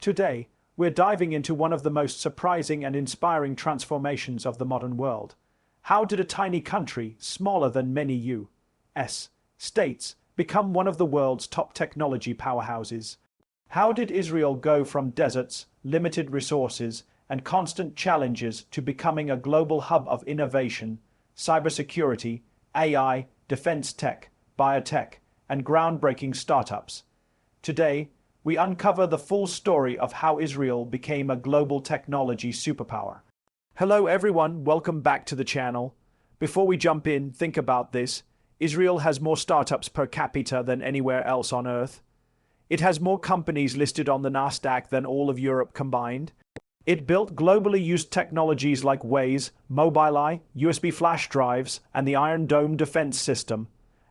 Today, we're diving into one of the most surprising and inspiring transformations of the modern world. How did a tiny country, smaller than many U.S. states, become one of the world's top technology powerhouses? How did Israel go from deserts, limited resources, and constant challenges to becoming a global hub of innovation, cybersecurity, AI, defense tech, biotech, and groundbreaking startups? Today, we uncover the full story of how Israel became a global technology superpower. Hello everyone, welcome back to the channel. Before we jump in, think about this. Israel has more startups per capita than anywhere else on Earth. It has more companies listed on the Nasdaq than all of Europe combined. It built globally used technologies like Waze, Mobileye, USB flash drives, and the Iron Dome defense system.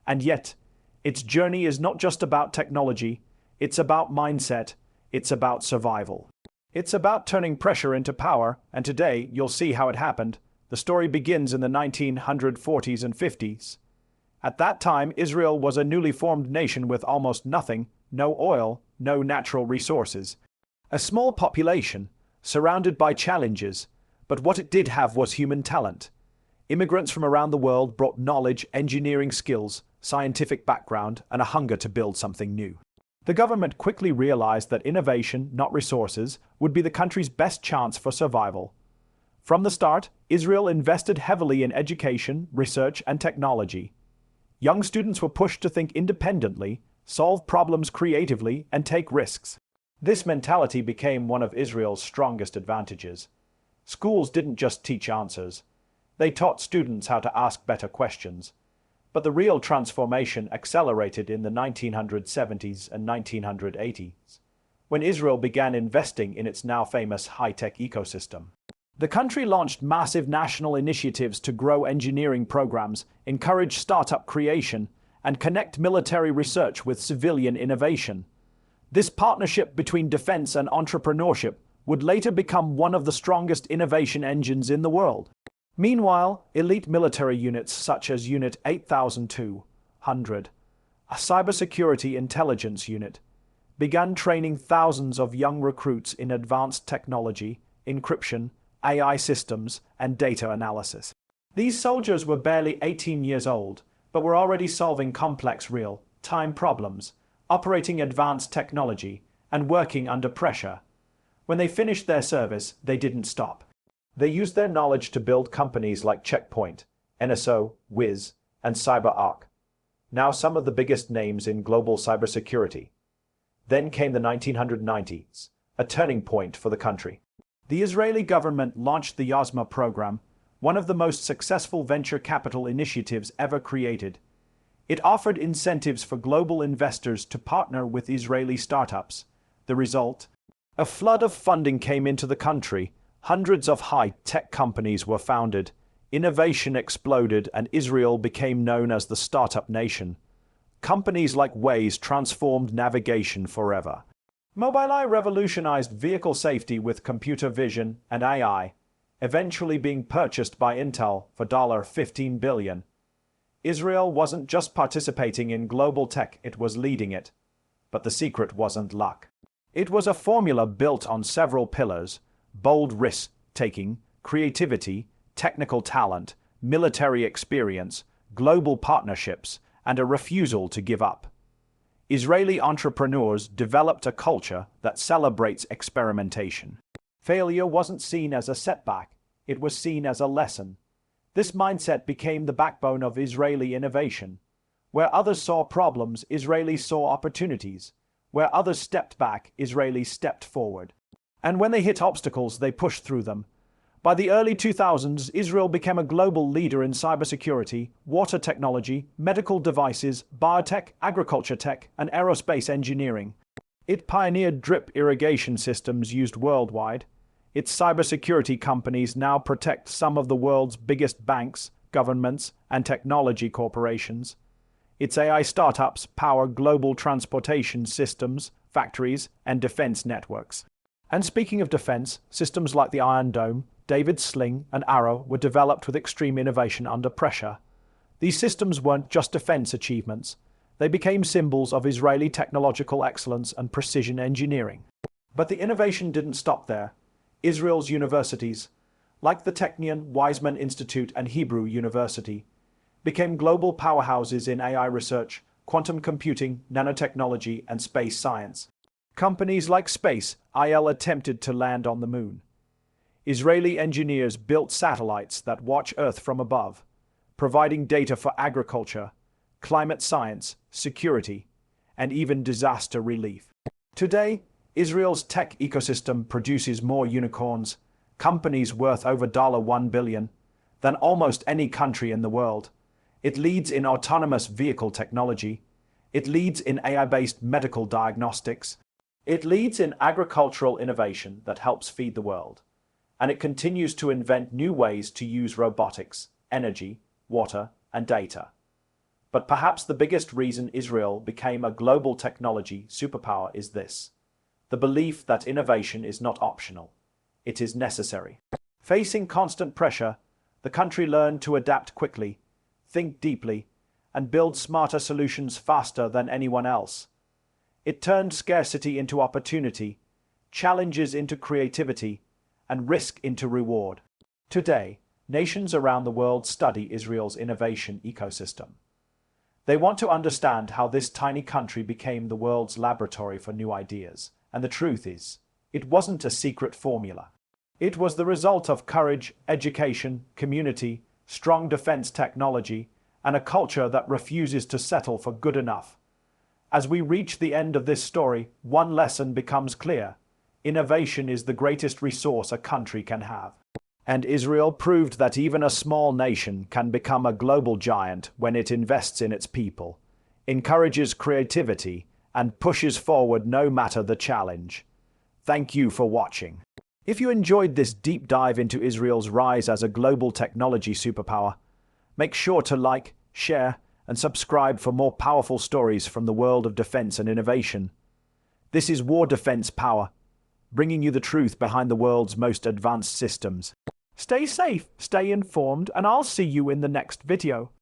And yet, its journey is not just about technology. It's about mindset. It's about survival. It's about turning pressure into power, and today you'll see how it happened. The story begins in the 1940s and 50s. At that time, Israel was a newly formed nation with almost nothing, no oil, no natural resources. A small population, surrounded by challenges, but what it did have was human talent. Immigrants from around the world brought knowledge, engineering skills, scientific background, and a hunger to build something new. The government quickly realized that innovation, not resources, would be the country's best chance for survival. From the start, Israel invested heavily in education, research, and technology. Young students were pushed to think independently, solve problems creatively, and take risks. This mentality became one of Israel's strongest advantages. Schools didn't just teach answers. They taught students how to ask better questions. But the real transformation accelerated in the 1970s and 1980s, when Israel began investing in its now famous high-tech ecosystem. The country launched massive national initiatives to grow engineering programs, encourage startup creation, and connect military research with civilian innovation. This partnership between defense and entrepreneurship would later become one of the strongest innovation engines in the world. Meanwhile, elite military units such as Unit 8200, a cybersecurity intelligence unit, began training thousands of young recruits in advanced technology, encryption, AI systems, and data analysis. These soldiers were barely 18 years old, but were already solving complex real-time problems, operating advanced technology, and working under pressure. When they finished their service, they didn't stop. They used their knowledge to build companies like Checkpoint, NSO, Waze, and CyberArk, now some of the biggest names in global cybersecurity. Then came the 1990s, a turning point for the country. The Israeli government launched the Yozma program, one of the most successful venture capital initiatives ever created. It offered incentives for global investors to partner with Israeli startups. The result? A flood of funding came into the country. Hundreds of high-tech companies were founded, innovation exploded, and Israel became known as the startup nation. Companies like Waze transformed navigation forever. Mobileye revolutionized vehicle safety with computer vision and AI, eventually being purchased by Intel for $15 billion. Israel wasn't just participating in global tech, it was leading it. But the secret wasn't luck. It was a formula built on several pillars: bold risk-taking, creativity, technical talent, military experience, global partnerships, and a refusal to give up. Israeli entrepreneurs developed a culture that celebrates experimentation. Failure wasn't seen as a setback, it was seen as a lesson. This mindset became the backbone of Israeli innovation. Where others saw problems, Israelis saw opportunities. Where others stepped back, Israelis stepped forward. And when they hit obstacles, they pushed through them. By the early 2000s, Israel became a global leader in cybersecurity, water technology, medical devices, biotech, agriculture tech, and aerospace engineering. It pioneered drip irrigation systems used worldwide. Its cybersecurity companies now protect some of the world's biggest banks, governments, and technology corporations. Its AI startups power global transportation systems, factories, and defense networks. And speaking of defense, systems like the Iron Dome, David's Sling, and Arrow were developed with extreme innovation under pressure. These systems weren't just defense achievements. They became symbols of Israeli technological excellence and precision engineering. But the innovation didn't stop there. Israel's universities, like the Technion, Weizmann Institute, and Hebrew University, became global powerhouses in AI research, quantum computing, nanotechnology, and space science. Companies like SpaceIL attempted to land on the moon. Israeli engineers built satellites that watch Earth from above, providing data for agriculture, climate science, security, and even disaster relief. Today, Israel's tech ecosystem produces more unicorns, companies worth over $1 billion, than almost any country in the world. It leads in autonomous vehicle technology. It leads in AI-based medical diagnostics. It leads in agricultural innovation that helps feed the world. And it continues to invent new ways to use robotics, energy, water, and data. But perhaps the biggest reason Israel became a global technology superpower is this: the belief that innovation is not optional. It is necessary. Facing constant pressure, the country learned to adapt quickly, think deeply, and build smarter solutions faster than anyone else. It turned scarcity into opportunity, challenges into creativity, and risk into reward. Today, nations around the world study Israel's innovation ecosystem. They want to understand how this tiny country became the world's laboratory for new ideas. And the truth is, it wasn't a secret formula. It was the result of courage, education, community, strong defense technology, and a culture that refuses to settle for good enough. As we reach the end of this story, one lesson becomes clear: innovation is the greatest resource a country can have. And Israel proved that even a small nation can become a global giant when it invests in its people, encourages creativity, and pushes forward no matter the challenge. Thank you for watching. If you enjoyed this deep dive into Israel's rise as a global technology superpower, make sure to like, share, and subscribe for more powerful stories from the world of defense and innovation. This is War Defense Power, bringing you the truth behind the world's most advanced systems. Stay safe, stay informed, and I'll see you in the next video.